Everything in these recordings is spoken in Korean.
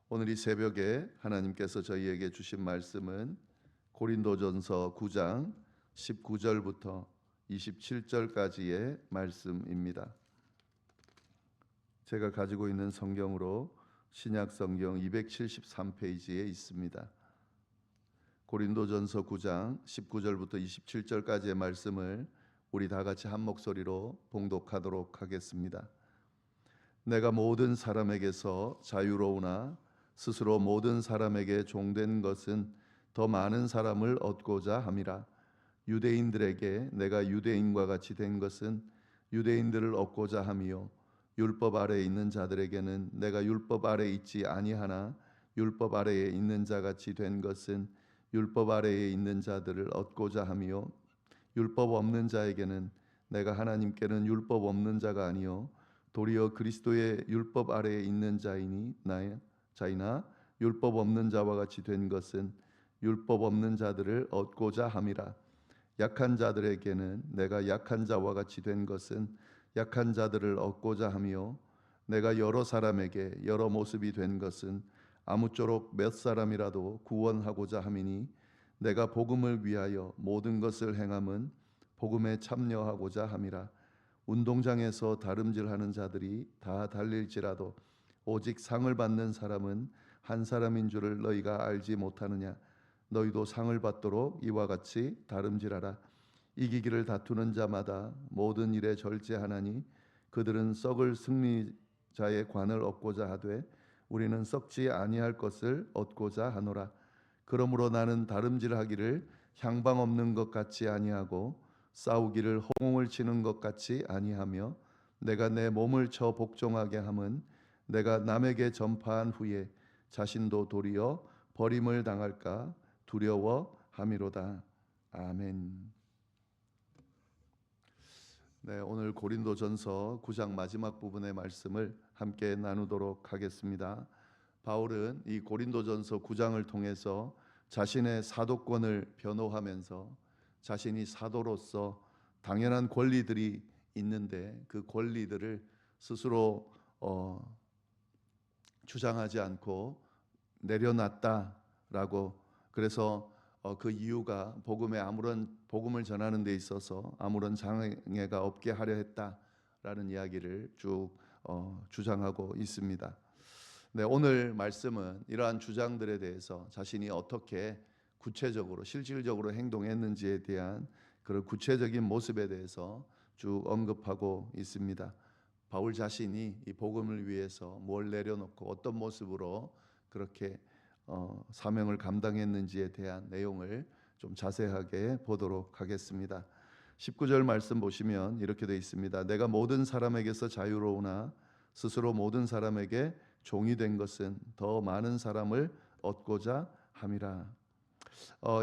오늘 이 새벽에 하나님께서 저희에게 주신 말씀은 고린도전서 9장 19절부터 27절까지의 말씀입니다. 제가 가지고 있는 성경으로 신약 성경 273페이지에 있습니다. 고린도전서 9장 19절부터 27절까지의 말씀을 우리 다 같이 한 목소리로 봉독하도록 하겠습니다. 내가 모든 사람에게서 자유로우나 스스로 모든 사람에게 종된 것은 더 많은 사람을 얻고자 함이라. 유대인들에게 내가 유대인과 같이 된 것은 유대인들을 얻고자 함이요, 율법 아래에 있는 자들에게는 내가 율법 아래에 있지 아니하나 율법 아래에 있는 자같이 된 것은 율법 아래에 있는 자들을 얻고자 함이요, 율법 없는 자에게는 내가 하나님께는 율법 없는 자가 아니요 도리어 그리스도의 율법 아래에 있는 자이나 율법 없는 자와 같이 된 것은 율법 없는 자들을 얻고자 함이라. 약한 자들에게는 내가 약한 자와 같이 된 것은 약한 자들을 얻고자 하며, 내가 여러 사람에게 여러 모습이 된 것은 아무쪼록 몇 사람이라도 구원하고자 함이니, 내가 복음을 위하여 모든 것을 행함은 복음에 참여하고자 함이라. 운동장에서 다름질하는 자들이 다 달릴지라도 오직 상을 받는 사람은 한 사람인 줄을 너희가 알지 못하느냐. 너희도 상을 받도록 이와 같이 다름질하라. 이기기를 다투는 자마다 모든 일에 절제하나니 그들은 썩을 승리자의 관을 얻고자 하되 우리는 썩지 아니할 것을 얻고자 하노라. 그러므로 나는 다름질하기를 향방 없는 것 같이 아니하고 싸우기를 호공을 치는 것 같이 아니하며, 내가 내 몸을 쳐 복종하게 함은 내가 남에게 전파한 후에 자신도 도리어 버림을 당할까 두려워함이로다. 아멘. 네, 오늘 고린도전서 9장 마지막 부분의 말씀을 함께 나누도록 하겠습니다. 바울은 이 고린도전서 9장을 통해서 자신의 사도권을 변호하면서 자신이 사도로서 당연한 권리들이 있는데 그 권리들을 스스로 주장하지 않고 내려놨다라고, 그래서 그 이유가 복음을 전하는 데 있어서 아무런 장애가 없게 하려 했다라는 이야기를 쭉 주장하고 있습니다. 네, 오늘 말씀은 이러한 주장들에 대해서 자신이 어떻게 구체적으로 실질적으로 행동했는지에 대한 그런 구체적인 모습에 대해서 쭉 언급하고 있습니다. 바울 자신이 이 복음을 위해서 뭘 내려놓고 어떤 모습으로 그렇게 사명을 감당했는지에 대한 내용을 좀 자세하게 보도록 하겠습니다. 19절 말씀 보시면 이렇게 되어 있습니다. 내가 모든 사람에게서 자유로우나 스스로 모든 사람에게 종이 된 것은 더 많은 사람을 얻고자 함이라.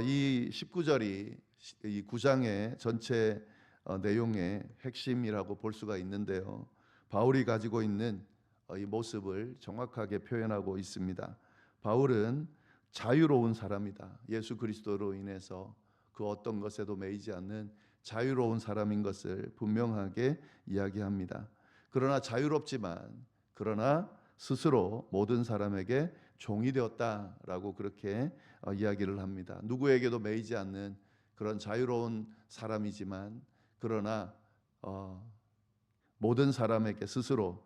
이 19절이 이 9장의 전체 내용의 핵심이라고 볼 수가 있는데요, 바울이 가지고 있는 이 모습을 정확하게 표현하고 있습니다. 바울은 자유로운 사람이다. 예수 그리스도로 인해서 그 어떤 것에도 매이지 않는 자유로운 사람인 것을 분명하게 이야기합니다. 그러나 자유롭지만 그러나 스스로 모든 사람에게 종이 되었다라고 그렇게 이야기를 합니다. 누구에게도 매이지 않는 그런 자유로운 사람이지만 그러나 모든 사람에게 스스로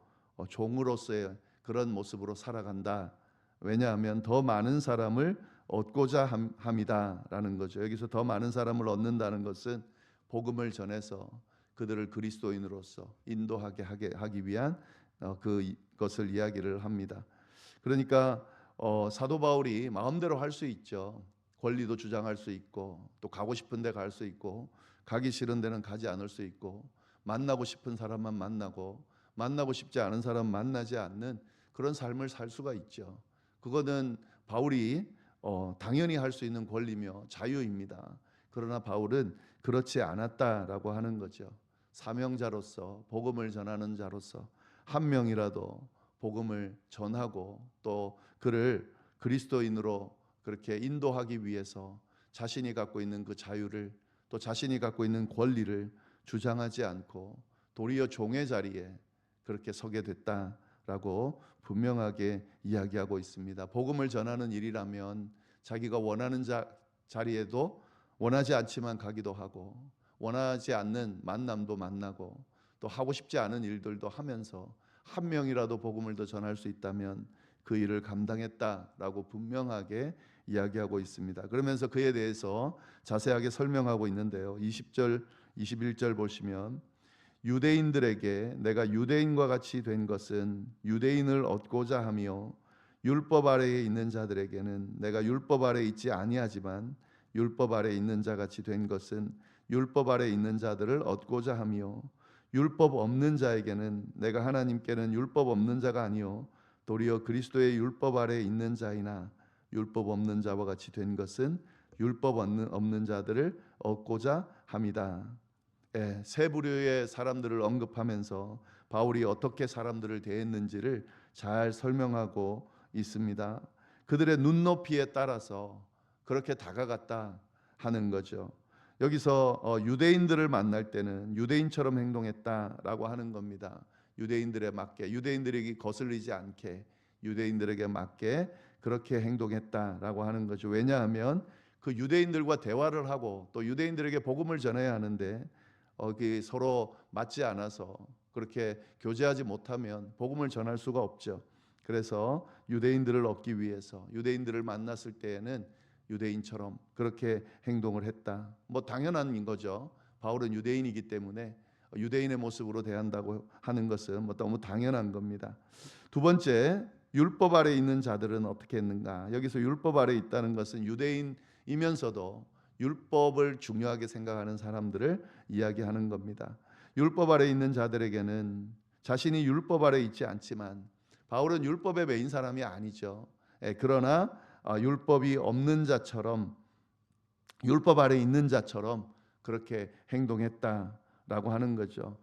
종으로서의 그런 모습으로 살아간다. 왜냐하면 더 많은 사람을 얻고자 함이다라는 거죠. 여기서 더 많은 사람을 얻는다는 것은 복음을 전해서 그들을 그리스도인으로서 인도하게 하기 위한 그것을 이야기를 합니다. 그러니까 사도 바울이 마음대로 할 수 있죠. 권리도 주장할 수 있고 또 가고 싶은 데 갈 수 있고 가기 싫은 데는 가지 않을 수 있고 만나고 싶은 사람만 만나고 싶지 않은 사람 만나지 않는 그런 삶을 살 수가 있죠. 그거는 바울이 당연히 할 수 있는 권리며 자유입니다. 그러나 바울은 그렇지 않았다라고 하는 거죠. 사명자로서 복음을 전하는 자로서 한 명이라도 복음을 전하고 또 그를 그리스도인으로 그렇게 인도하기 위해서 자신이 갖고 있는 그 자유를 또 자신이 갖고 있는 권리를 주장하지 않고 도리어 종의 자리에 그렇게 서게 됐다 라고 분명하게 이야기하고 있습니다. 복음을 전하는 일이라면 자기가 원하는 자리에도 원하지 않지만 가기도 하고, 원하지 않는 만남도 만나고, 또 하고 싶지 않은 일들도 하면서 한 명이라도 복음을 더 전할 수 있다면 그 일을 감당했다라고 분명하게 이야기하고 있습니다. 그러면서 그에 대해서 자세하게 설명하고 있는데요. 20절, 21절 보시면, 유대인들에게 내가 유대인과 같이 된 것은 유대인을 얻고자 하며, 율법 아래에 있는 자들에게는 내가 율법 아래에 있지 아니하지만 율법 아래에 있는 자 같이 된 것은 율법 아래에 있는 자들을 얻고자 하며, 율법 없는 자에게는 내가 하나님께는 율법 없는 자가 아니요 도리어 그리스도의 율법 아래에 있는 자이나, 율법 없는 자와 같이 된 것은 율법 없는 자들을 얻고자 함이다. 세 부류의 사람들을 언급하면서 바울이 어떻게 사람들을 대했는지를 잘 설명하고 있습니다. 그들의 눈높이에 따라서 그렇게 다가갔다 하는 거죠. 여기서 유대인들을 만날 때는 유대인처럼 행동했다라고 하는 겁니다. 유대인들에 맞게, 유대인들에게 거슬리지 않게, 유대인들에게 맞게 그렇게 행동했다라고 하는 거죠. 왜냐하면 그 유대인들과 대화를 하고 또 유대인들에게 복음을 전해야 하는데 서로 맞지 않아서 그렇게 교제하지 못하면 복음을 전할 수가 없죠. 그래서 유대인들을 얻기 위해서 유대인들을 만났을 때에는 유대인처럼 그렇게 행동을 했다. 당연한 거죠. 바울은 유대인이기 때문에 유대인의 모습으로 대한다고 하는 것은 너무 당연한 겁니다. 두 번째, 율법 아래 있는 자들은 어떻게 했는가? 여기서 율법 아래 있다는 것은 유대인이면서도 율법을 중요하게 생각하는 사람들을 이야기하는 겁니다. 율법 아래 있는 자들에게는 자신이 율법 아래 있지 않지만, 바울은 율법에 매인 사람이 아니죠. 그러나 율법이 없는 자처럼, 율법 아래 있는 자처럼 그렇게 행동했다라고 하는 거죠.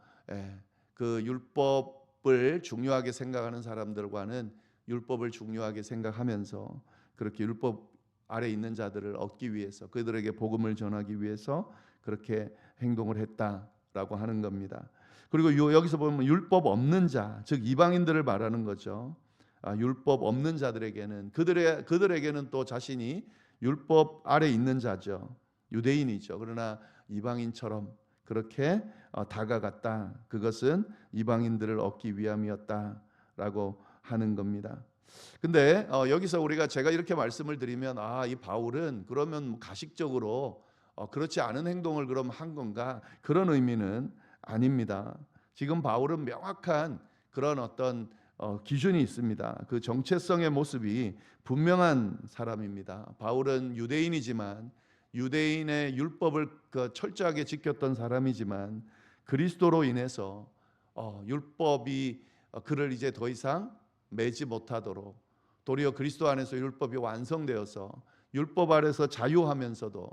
그 율법을 중요하게 생각하는 사람들과는 율법을 중요하게 생각하면서 그렇게 율법 아래 있는 자들을 얻기 위해서, 그들에게 복음을 전하기 위해서 그렇게 행동을 했다라고 하는 겁니다. 그리고 여기서 보면 율법 없는 자, 즉 이방인들을 말하는 거죠. 율법 없는 자들에게는, 그들에게는 또 자신이 율법 아래 있는 자죠. 유대인이죠. 그러나 이방인처럼 그렇게 다가갔다. 그것은 이방인들을 얻기 위함이었다라고 하는 겁니다. 근데 여기서 제가 이렇게 말씀을 드리면 이 바울은 그러면 가식적으로 그렇지 않은 행동을 그럼 한 건가? 그런 의미는 아닙니다. 지금 바울은 명확한 그런 어떤 기준이 있습니다. 그 정체성의 모습이 분명한 사람입니다. 바울은 유대인이지만, 유대인의 율법을 철저하게 지켰던 사람이지만, 그리스도로 인해서 율법이 그를 이제 더 이상 매지 못하도록, 도리어 그리스도 안에서 율법이 완성되어서 율법 아래서 자유하면서도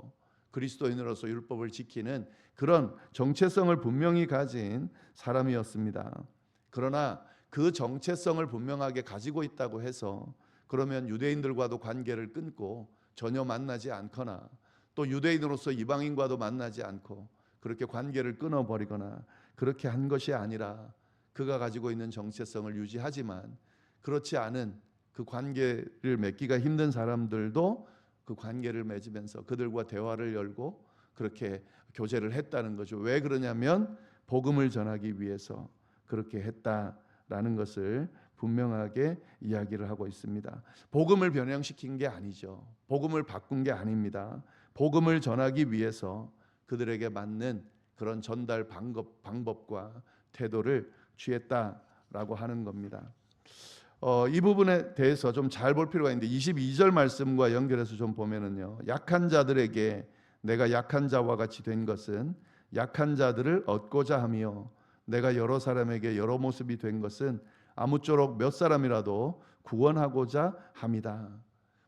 그리스도인으로서 율법을 지키는 그런 정체성을 분명히 가진 사람이었습니다. 그러나 그 정체성을 분명하게 가지고 있다고 해서 그러면 유대인들과도 관계를 끊고 전혀 만나지 않거나, 또 유대인으로서 이방인과도 만나지 않고 그렇게 관계를 끊어버리거나 그렇게 한 것이 아니라, 그가 가지고 있는 정체성을 유지하지만 그렇지 않은 그 관계를 맺기가 힘든 사람들도 그 관계를 맺으면서 그들과 대화를 열고 그렇게 교제를 했다는 거죠. 왜 그러냐면 복음을 전하기 위해서 그렇게 했다라는 것을 분명하게 이야기를 하고 있습니다. 복음을 변형시킨 게 아니죠. 복음을 바꾼 게 아닙니다. 복음을 전하기 위해서 그들에게 맞는 그런 전달 방법과 태도를 취했다라고 하는 겁니다. 이 부분에 대해서 좀 잘 볼 필요가 있는데 22절 말씀과 연결해서 좀 보면은요, 약한 자들에게 내가 약한 자와 같이 된 것은 약한 자들을 얻고자 하며, 내가 여러 사람에게 여러 모습이 된 것은 아무쪼록 몇 사람이라도 구원하고자 함이다.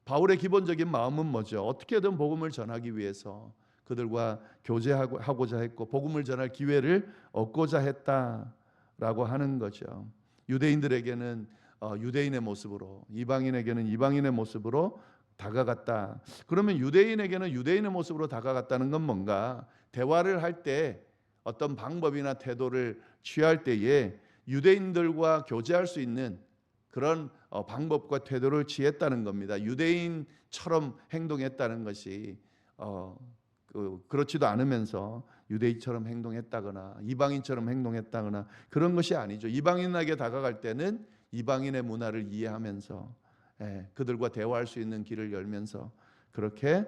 바울의 기본적인 마음은 뭐죠? 어떻게든 복음을 전하기 위해서 그들과 교제하고자 했고 복음을 전할 기회를 얻고자 했다라고 하는 거죠. 유대인들에게는 유대인의 모습으로, 이방인에게는 이방인의 모습으로 다가갔다. 그러면 유대인에게는 유대인의 모습으로 다가갔다는 건 뭔가? 대화를 할 때 어떤 방법이나 태도를 취할 때에 유대인들과 교제할 수 있는 그런 방법과 태도를 취했다는 겁니다. 유대인처럼 행동했다는 것이 그렇지도 않으면서 유대인처럼 행동했다거나 이방인처럼 행동했다거나 그런 것이 아니죠. 이방인에게 다가갈 때는 이방인의 문화를 이해하면서 그들과 대화할 수 있는 길을 열면서 그렇게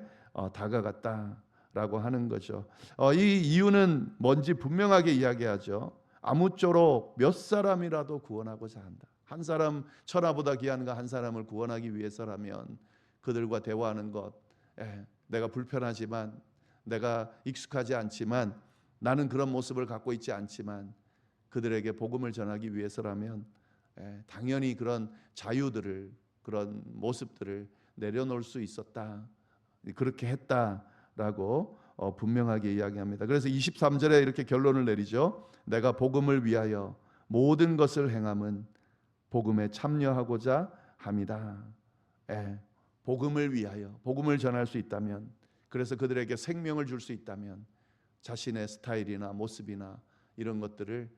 다가갔다라고 하는 거죠. 이 이유는 뭔지 분명하게 이야기하죠. 아무쪼록 몇 사람이라도 구원하고자 한다. 한 사람, 천하보다 귀한 한 사람을 구원하기 위해서라면 그들과 대화하는 것, 내가 불편하지만, 내가 익숙하지 않지만, 나는 그런 모습을 갖고 있지 않지만 그들에게 복음을 전하기 위해서라면 당연히 그런 자유들을, 그런 모습들을 내려놓을 수 있었다. 그렇게 했다라고 분명하게 이야기합니다. 그래서 23절에 이렇게 결론을 내리죠. 내가 복음을 위하여 모든 것을 행함은 복음에 참여하고자 합니다. 복음을 위하여, 복음을 전할 수 있다면, 그래서 그들에게 생명을 줄 수 있다면 자신의 스타일이나 모습이나 이런 것들을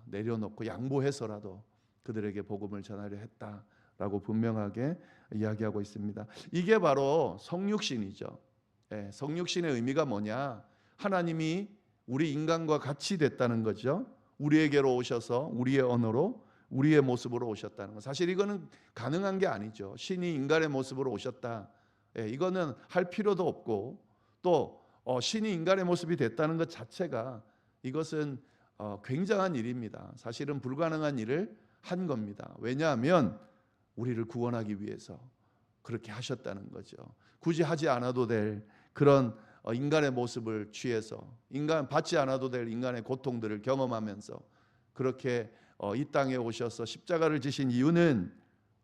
내려놓고 양보해서라도 그들에게 복음을 전하려 했다라고 분명하게 이야기하고 있습니다. 이게 바로 성육신이죠. 성육신의 의미가 뭐냐? 하나님이 우리 인간과 같이 됐다는 거죠. 우리에게로 오셔서 우리의 언어로, 우리의 모습으로 오셨다는 것. 사실 이거는 가능한 게 아니죠. 신이 인간의 모습으로 오셨다. 이거는 할 필요도 없고, 또 신이 인간의 모습이 됐다는 것 자체가 이것은 굉장한 일입니다. 사실은 불가능한 일을 한 겁니다. 왜냐하면 우리를 구원하기 위해서 그렇게 하셨다는 거죠. 굳이 하지 않아도 될 그런 인간의 모습을 취해서, 인간 받지 않아도 될 인간의 고통들을 경험하면서 그렇게 이 땅에 오셔서 십자가를 지신 이유는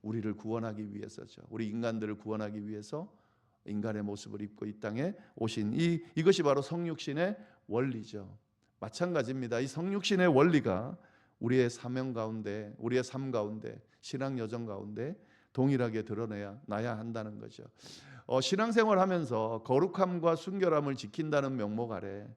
우리를 구원하기 위해서죠. 우리 인간들을 구원하기 위해서 인간의 모습을 입고 이 땅에 오신 이것이 바로 성육신의 원리죠. 마찬가지입니다. 이 성육신의 원리가 우리의 사명 가운데, 우리의 삶 가운데, 신앙 여정 가운데 동일하게 드러나야 한다는 거죠. 신앙생활하면서 거룩함과 순결함을 지킨다는 명목 아래,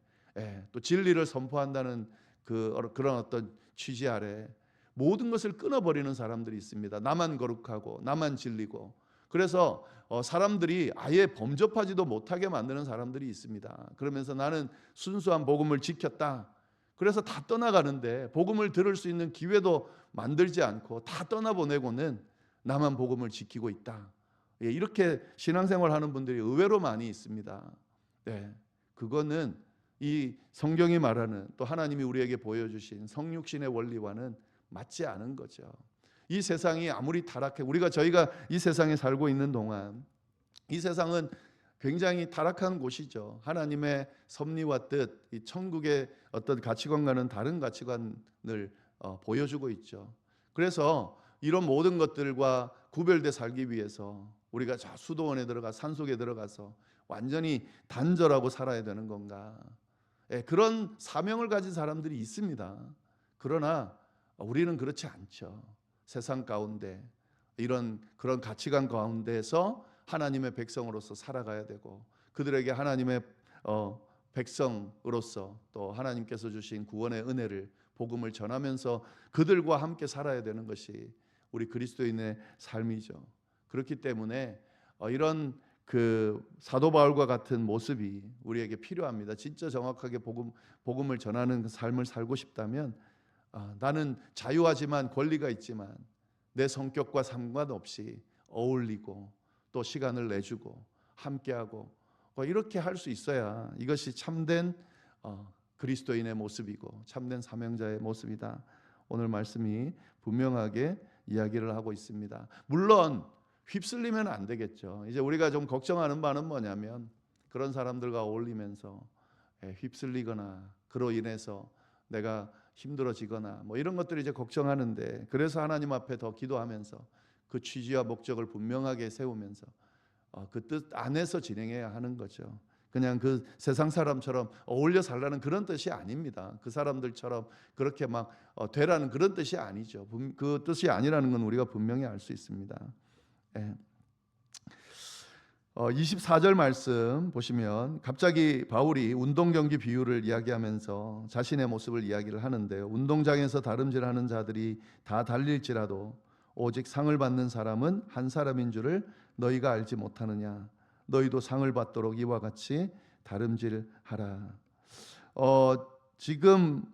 또 진리를 선포한다는 그런 어떤 취지 아래 모든 것을 끊어버리는 사람들이 있습니다. 나만 거룩하고 나만 진리고, 그래서 사람들이 아예 범접하지도 못하게 만드는 사람들이 있습니다. 그러면서 나는 순수한 복음을 지켰다. 그래서 다 떠나가는데 복음을 들을 수 있는 기회도 만들지 않고 다 떠나보내고는 나만 복음을 지키고 있다. 이렇게 신앙생활하는 분들이 의외로 많이 있습니다. 그거는 이 성경이 말하는, 또 하나님이 우리에게 보여주신 성육신의 원리와는 맞지 않은 거죠. 이 세상이 아무리 타락해, 저희가 이 세상에 살고 있는 동안 이 세상은 굉장히 타락한 곳이죠. 하나님의 섭리와 뜻, 이 천국의 어떤 가치관과는 다른 가치관을 보여주고 있죠. 그래서 이런 모든 것들과 구별돼 살기 위해서 우리가 저 수도원에 들어가 산속에 들어가서 완전히 단절하고 살아야 되는 건가? 그런 사명을 가진 사람들이 있습니다. 그러나 우리는 그렇지 않죠. 세상 가운데 그런 가치관 가운데서 하나님의 백성으로서 살아가야 되고, 그들에게 하나님의 백성으로서 또 하나님께서 주신 구원의 은혜를, 복음을 전하면서 그들과 함께 살아야 되는 것이 우리 그리스도인의 삶이죠. 그렇기 때문에 이런 사도 바울과 같은 모습이 우리에게 필요합니다. 진짜 정확하게 복음을 전하는 삶을 살고 싶다면 나는 자유하지만 권리가 있지만 내 성격과 상관없이 어울리고 또 시간을 내주고 함께하고 이렇게 할 수 있어야 이것이 참된 그리스도인의 모습이고 참된 사명자의 모습이다. 오늘 말씀이 분명하게 이야기를 하고 있습니다. 물론 휩쓸리면 안 되겠죠. 이제 우리가 좀 걱정하는 바는 뭐냐면 그런 사람들과 어울리면서 휩쓸리거나 그로 인해서 내가 힘들어지거나 이런 것들을 이제 걱정하는데, 그래서 하나님 앞에 더 기도하면서 그 취지와 목적을 분명하게 세우면서 그 뜻 안에서 진행해야 하는 거죠. 그냥 그 세상 사람처럼 어울려 살라는 그런 뜻이 아닙니다. 그 사람들처럼 그렇게 막 되라는 그런 뜻이 아니죠. 그 뜻이 아니라는 건 우리가 분명히 알 수 있습니다. 24절 말씀 보시면 갑자기 바울이 운동 경기 비유를 이야기하면서 자신의 모습을 이야기를 하는데요. 운동장에서 다름질하는 자들이 다 달릴지라도 오직 상을 받는 사람은 한 사람인 줄을 너희가 알지 못하느냐. 너희도 상을 받도록 이와 같이 다름질하라. 지금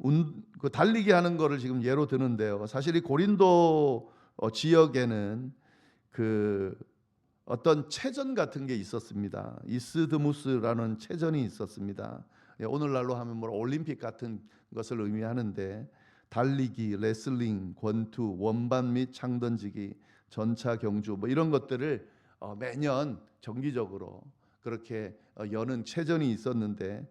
그 달리기 하는 거를 지금 예로 드는데요. 사실 이 고린도 지역에는 그 어떤 체전 같은 게 있었습니다. 이스드무스라는 체전이 있었습니다. 오늘날로 하면 뭐 올림픽 같은 것을 의미하는데 달리기, 레슬링, 권투, 원반 및 창 던지기, 전차 경주 뭐 이런 것들을 매년 정기적으로 그렇게 여는 체전이 있었는데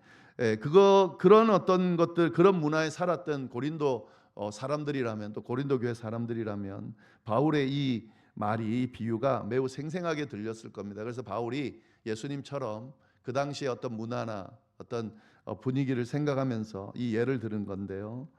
그런 어떤 것들 그런 문화에 살았던 고린도 사람들이라면 또 고린도 교회 사람들이라면 바울의 이 말이 이 비유가 매우 생생하게 들렸을 겁니다. 그래서 바울이 예수님처럼 그 당시에 어떤 문화나 어떤 분위기를 생각하면서 이 예를 들은 건데요.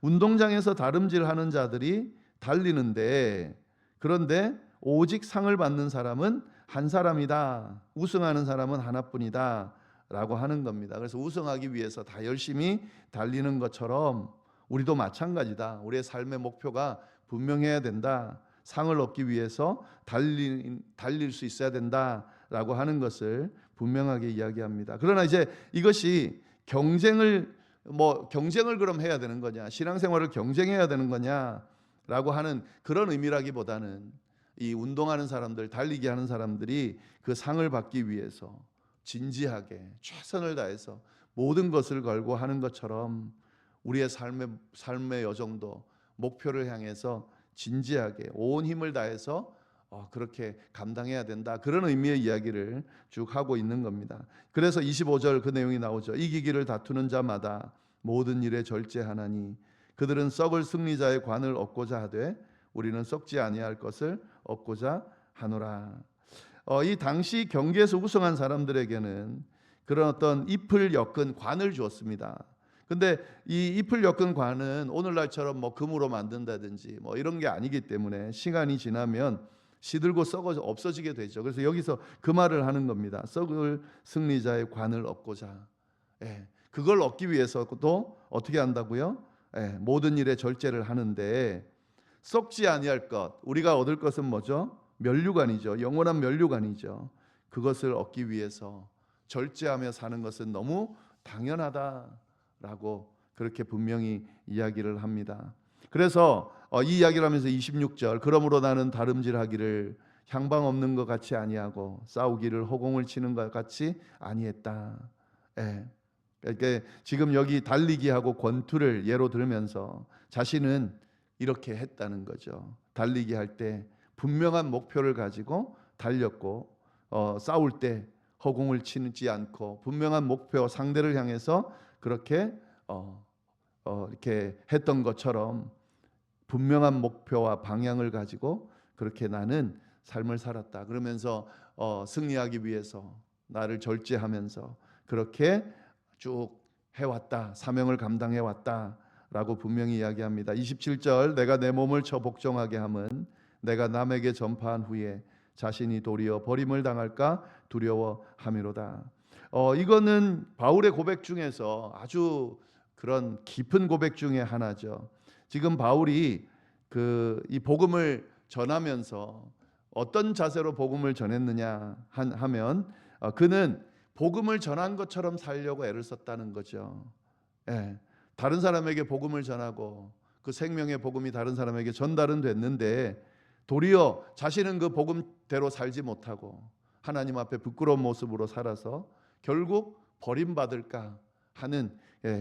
운동장에서 다름질하는 자들이 달리는데 그런데 오직 상을 받는 사람은 한 사람이다. 우승하는 사람은 하나뿐이다. 라고 하는 겁니다. 그래서 우승하기 위해서 다 열심히 달리는 것처럼 우리도 마찬가지다. 우리의 삶의 목표가 분명해야 된다. 상을 얻기 위해서 달릴 수 있어야 된다라고 하는 것을 분명하게 이야기합니다. 그러나 이제 이것이 경쟁을 그럼 해야 되는 거냐, 신앙생활을 경쟁해야 되는 거냐라고 하는 그런 의미라기보다는 이 운동하는 사람들, 달리기 하는 사람들이 그 상을 받기 위해서 진지하게 최선을 다해서 모든 것을 걸고 하는 것처럼 우리의 삶의 여정도 목표를 향해서 진지하게 온 힘을 다해서 그렇게 감당해야 된다. 그런 의미의 이야기를 쭉 하고 있는 겁니다. 그래서 25절 그 내용이 나오죠. 이기기를 다투는 자마다 모든 일에 절제하나니 그들은 썩을 승리자의 관을 얻고자 하되 우리는 썩지 아니할 것을 얻고자 하노라. 이 당시 경기에서 우승한 사람들에게는 그런 어떤 잎을 엮은 관을 주었습니다. 근데 이 잎을 엮은 관은 오늘날처럼 뭐 금으로 만든다든지 뭐 이런 게 아니기 때문에 시간이 지나면 시들고 썩어 없어지게 되죠. 그래서 여기서 그 말을 하는 겁니다. 썩을 승리자의 관을 얻고자. 그걸 얻기 위해서도 어떻게 한다고요? 모든 일에 절제를 하는데 썩지 아니할 것, 우리가 얻을 것은 뭐죠? 면류관이죠. 영원한 면류관이죠. 그것을 얻기 위해서 절제하며 사는 것은 너무 당연하다라고 그렇게 분명히 이야기를 합니다. 그래서 이 이야기를 하면서 26절 그러므로 나는 다름질하기를 향방 없는 것 같이 아니하고 싸우기를 허공을 치는 것 같이 아니했다. 그러니까 지금 여기 달리기하고 권투를 예로 들면서 자신은 이렇게 했다는 거죠. 달리기 할 때 분명한 목표를 가지고 달렸고 싸울 때 허공을 치지 않고 분명한 목표 상대를 향해서 그렇게 이렇게 했던 것처럼 분명한 목표와 방향을 가지고 그렇게 나는 삶을 살았다. 그러면서 승리하기 위해서 나를 절제하면서 그렇게 쭉 해왔다. 사명을 감당해왔다라고 분명히 이야기합니다. 27절 내가 내 몸을 쳐 복종하게 함은 내가 남에게 전파한 후에 자신이 도리어 버림을 당할까 두려워함이로다. 이거는 바울의 고백 중에서 아주 그런 깊은 고백 중에 하나죠. 지금 바울이 이 복음을 전하면서 어떤 자세로 복음을 전했느냐 하면 그는 복음을 전한 것처럼 살려고 애를 썼다는 거죠. 다른 사람에게 복음을 전하고 그 생명의 복음이 다른 사람에게 전달은 됐는데 도리어 자신은 그 복음대로 살지 못하고 하나님 앞에 부끄러운 모습으로 살아서 결국 버림받을까 하는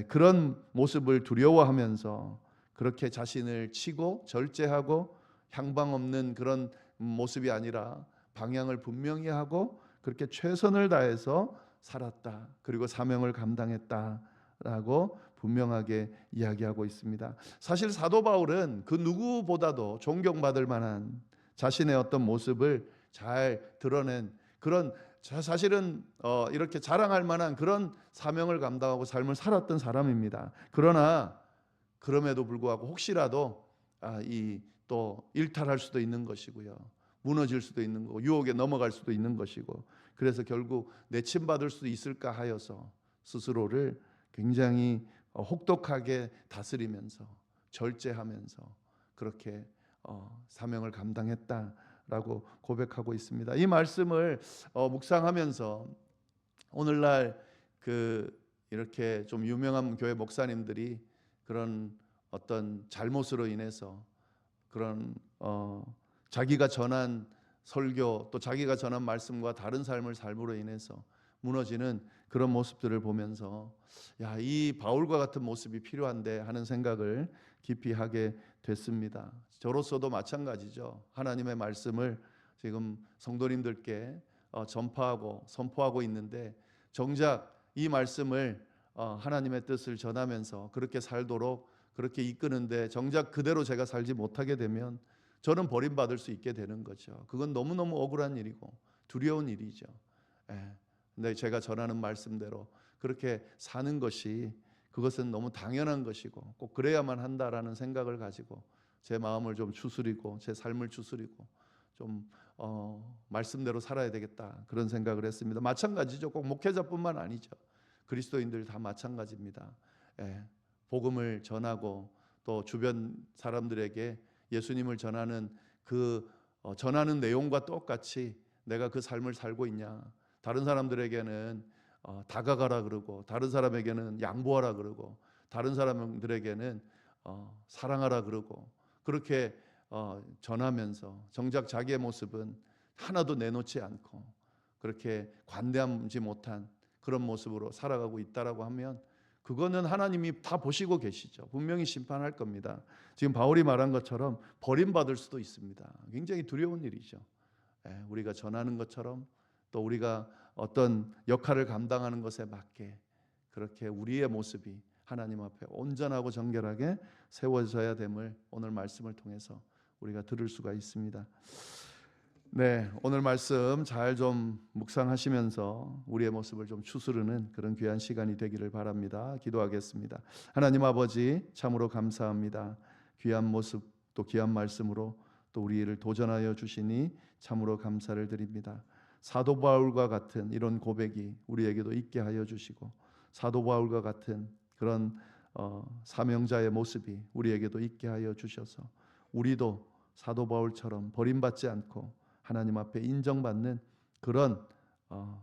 그런 모습을 두려워하면서 그렇게 자신을 치고 절제하고 향방 없는 그런 모습이 아니라 방향을 분명히 하고 그렇게 최선을 다해서 살았다. 그리고 사명을 감당했다라고 분명하게 이야기하고 있습니다. 사실 사도 바울은 그 누구보다도 존경받을 만한 자신의 어떤 모습을 잘 드러낸 그런 사실은 이렇게 자랑할 만한 그런 사명을 감당하고 삶을 살았던 사람입니다. 그러나 그럼에도 불구하고 혹시라도 또 일탈할 수도 있는 것이고요. 무너질 수도 있는 거고 유혹에 넘어갈 수도 있는 것이고 그래서 결국 내침받을 수도 있을까 하여서 스스로를 굉장히 혹독하게 다스리면서 절제하면서 그렇게 사명을 감당했다라고 고백하고 있습니다. 이 말씀을 묵상하면서 오늘날 이렇게 좀 유명한 교회 목사님들이 그런 어떤 잘못으로 인해서 그런 자기가 전한 설교 또 자기가 전한 말씀과 다른 삶을 삶으로 인해서 무너지는 그런 모습들을 보면서 이 바울과 같은 모습이 필요한데 하는 생각을 깊이 하게 됐습니다. 저로서도 마찬가지죠. 하나님의 말씀을 지금 성도님들께 전파하고 선포하고 있는데 정작 이 말씀을 하나님의 뜻을 전하면서 그렇게 살도록 그렇게 이끄는데 정작 그대로 제가 살지 못하게 되면 저는 버림받을 수 있게 되는 거죠. 그건 너무너무 억울한 일이고 두려운 일이죠. 근데 제가 전하는 말씀대로 그렇게 사는 것이 그것은 너무 당연한 것이고 꼭 그래야만 한다라는 생각을 가지고 제 마음을 좀 추스리고 제 삶을 추스리고 좀 말씀대로 살아야 되겠다 그런 생각을 했습니다. 마찬가지죠. 꼭 목회자뿐만 아니죠. 그리스도인들 다 마찬가지입니다. 복음을 전하고 또 주변 사람들에게 예수님을 전하는 전하는 내용과 똑같이 내가 그 삶을 살고 있냐. 다른 사람들에게는 다가가라 그러고 다른 사람에게는 양보하라 그러고 다른 사람들에게는 사랑하라 그러고 그렇게 전하면서 정작 자기의 모습은 하나도 내놓지 않고 그렇게 관대하지 못한 그런 모습으로 살아가고 있다라고 하면 그거는 하나님이 다 보시고 계시죠. 분명히 심판할 겁니다. 지금 바울이 말한 것처럼 버림받을 수도 있습니다. 굉장히 두려운 일이죠. 우리가 전하는 것처럼 또 우리가 어떤 역할을 감당하는 것에 맞게 그렇게 우리의 모습이 하나님 앞에 온전하고 정결하게 세워져야 됨을 오늘 말씀을 통해서 우리가 들을 수가 있습니다. 오늘 말씀 잘 좀 묵상하시면서 우리의 모습을 좀 추스르는 그런 귀한 시간이 되기를 바랍니다. 기도하겠습니다. 하나님 아버지 참으로 감사합니다. 귀한 모습 또 귀한 말씀으로 또 우리를 도전하여 주시니 참으로 감사를 드립니다. 사도 바울과 같은 이런 고백이 우리에게도 있게 하여 주시고 사도 바울과 같은 그런 사명자의 모습이 우리에게도 있게 하여 주셔서 우리도 사도 바울처럼 버림받지 않고 하나님 앞에 인정받는 그런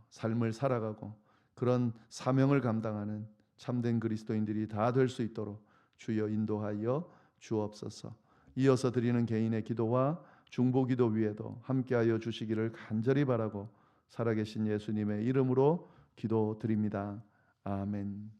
삶을 살아가고 그런 사명을 감당하는 참된 그리스도인들이 다 될 수 있도록 주여 인도하여 주옵소서. 이어서 드리는 개인의 기도와 중보기도 위에도 함께하여 주시기를 간절히 바라고 살아계신 예수님의 이름으로 기도드립니다. 아멘.